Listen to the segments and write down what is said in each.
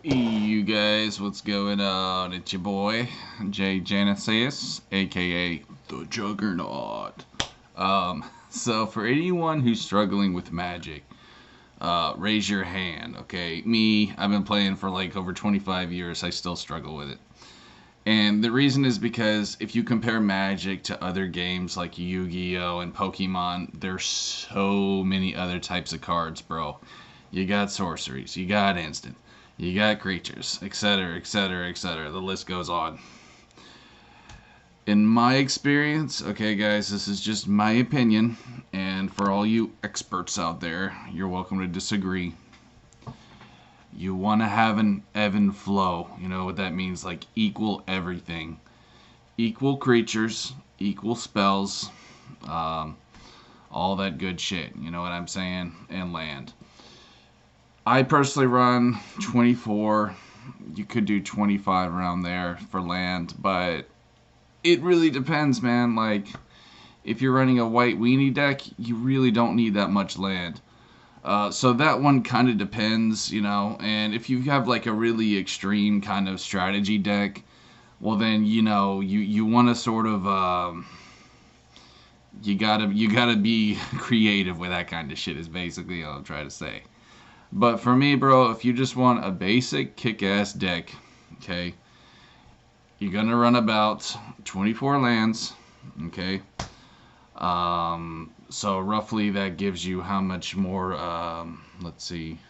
You guys, what's going on? It's your boy, Jay Genesis, aka The Juggernaut. So for anyone who's struggling with Magic, raise your hand, okay? Me, I've been playing for like over 25 years, I still struggle with it. And the reason is because if you compare Magic to other games like Yu-Gi-Oh! And Pokemon, there's so many other types of cards, bro. You got sorceries, you got instant, you got creatures, etc., etc., etc. The list goes on. In my experience, okay, guys, this is just my opinion, and for all you experts out there, you're welcome to disagree. You want to have an even flow. You know what that means? Like equal everything. Equal creatures, equal spells, all that good shit. You know what I'm saying? And land. I personally run 24. You could do 25 around there for land, but it really depends, man. Like, if you're running a white weenie deck, you really don't need that much land. So that one kind of depends, you know. And if you have like a really extreme kind of strategy deck, well then you want to sort of you gotta be creative with that kind of shit. Is basically what I'm trying to say. But for me, bro, if you just want a basic kick-ass deck, okay, you're gonna run about 24 lands, okay. So roughly that gives you how much more, let's see,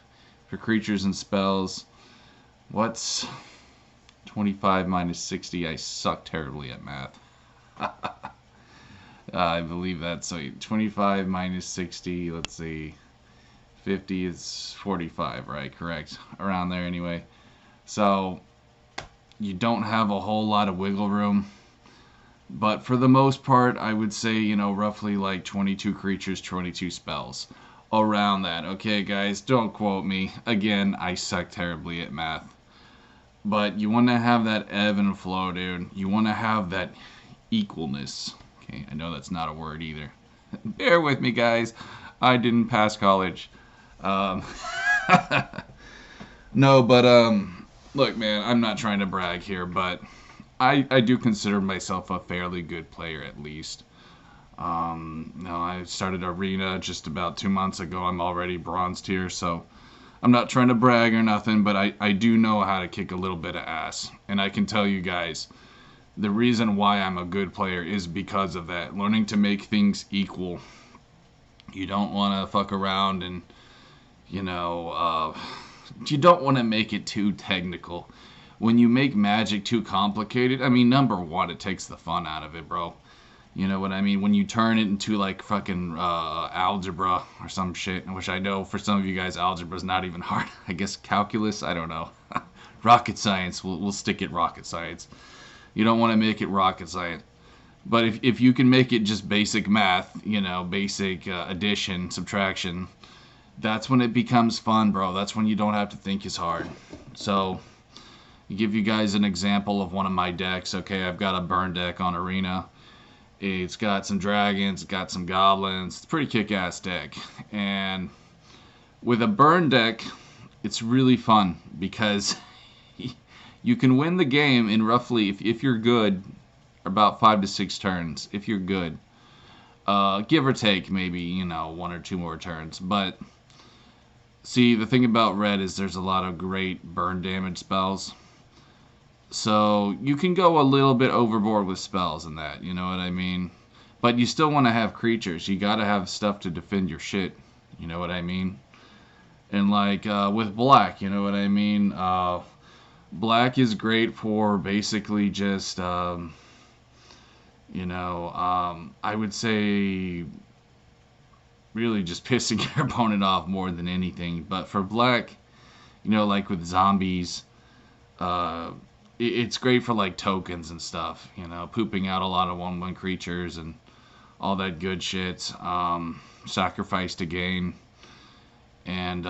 for creatures and spells, what's 25 minus 60? I suck terribly at math. I believe that's, so 25 minus 60, let's see, 50 is 45, right? Correct. Around there anyway. So you don't have a whole lot of wiggle room. But for the most part, I would say, you know, roughly like 22 creatures, 22 spells. Around that. Okay, guys, don't quote me. Again, I suck terribly at math. But you want to have that ebb and flow, dude. You want to have that equalness. Okay, I know that's not a word either. Bear with me, guys. I didn't pass college. Um, no, but, look, man, I'm not trying to brag here, but I do consider myself a fairly good player, at least. No, I started Arena just about 2 months ago. I'm already bronze tier, so I'm not trying to brag or nothing, but I do know how to kick a little bit of ass. And I can tell you guys, the reason why I'm a good player is because of that. Learning to make things equal. You don't want to fuck around and, you don't want to make it too technical. When you make Magic too complicated, I mean, number one, it takes the fun out of it, bro. You know what I mean? When you turn it into like fucking algebra or some shit, which I know for some of you guys, algebra is not even hard. I guess calculus, I don't know. Rocket science, we'll stick it rocket science. You don't want to make it rocket science. But if you can make it just basic math, basic addition, subtraction, that's when it becomes fun, bro. That's when you don't have to think as hard. So, give you guys an example of one of my decks. Okay, I've got a burn deck on Arena. It's got some dragons, it's got some goblins. It's a pretty kick-ass deck. And with a burn deck, it's really fun because you can win the game in roughly, if you're good, about 5 to 6 turns. If you're good. Give or take maybe, 1 or 2 more turns. But, see, the thing about red is there's a lot of great burn damage spells. So you can go a little bit overboard with spells and that, you know what I mean? But you still want to have creatures. You got to have stuff to defend your shit, you know what I mean? And like with black, you know what I mean? Black is great for basically just, I would say really just pissing your opponent off more than anything. But for black, like with zombies, it's great for like tokens and stuff, pooping out a lot of 1/1 creatures and all that good shit. Sacrifice to gain. And,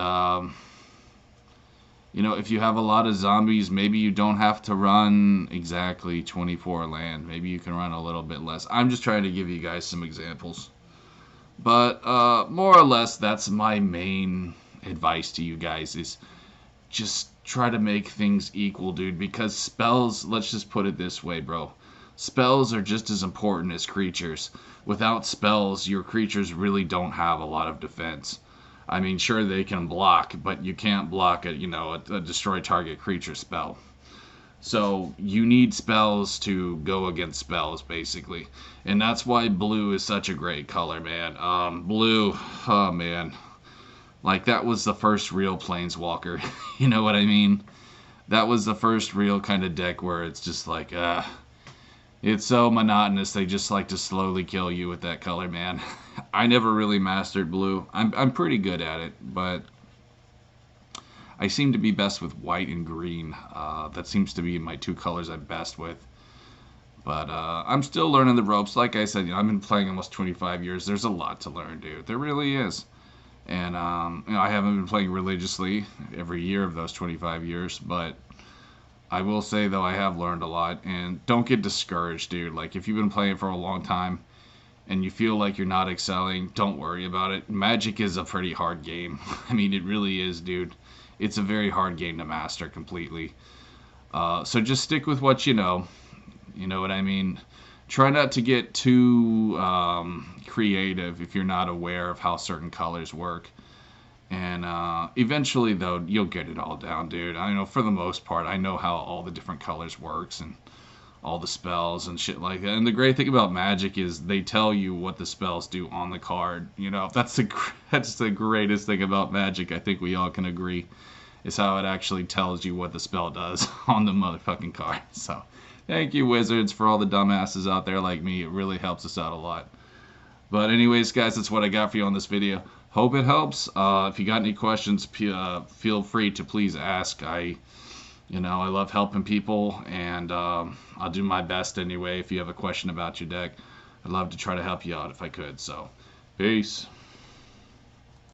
if you have a lot of zombies, maybe you don't have to run exactly 24 land. Maybe you can run a little bit less. I'm just trying to give you guys some examples. But more or less, that's my main advice to you guys is just try to make things equal, dude, because spells, let's just put it this way, bro. Spells are just as important as creatures. Without spells, your creatures really don't have a lot of defense. I mean, sure, they can block, but you can't block a destroy target creature spell. So you need spells to go against spells, basically. And that's why blue is such a great color, man. Blue, oh man. Like, that was the first real Planeswalker. You know what I mean? That was the first real kind of deck where it's just like, it's so monotonous. They just like to slowly kill you with that color, man. I never really mastered blue. I'm pretty good at it, but I seem to be best with white and green. That seems to be my two colors I'm best with. But I'm still learning the ropes. Like I said, I've been playing almost 25 years. There's a lot to learn, dude. There really is. And I haven't been playing religiously every year of those 25 years, but I will say, though, I have learned a lot. And don't get discouraged, dude. Like, if you've been playing for a long time and you feel like you're not excelling, don't worry about it. Magic is a pretty hard game. I mean, it really is, dude. It's a very hard game to master completely. So just stick with what you know. You know what I mean? Try not to get too creative if you're not aware of how certain colors work. And eventually, though, you'll get it all down, dude. I know for the most part, I know how all the different colors works and all the spells and shit like that. And the great thing about Magic is they tell you what the spells do on the card. You know, that's the greatest thing about Magic. I think we all can agree is how it actually tells you what the spell does on the motherfucking card. So, thank you, Wizards, for all the dumbasses out there like me. It really helps us out a lot. But anyways, guys, that's what I got for you on this video. Hope it helps. If you got any questions, feel free to please ask. I love helping people, and I'll do my best anyway. If you have a question about your deck, I'd love to try to help you out if I could. So, peace.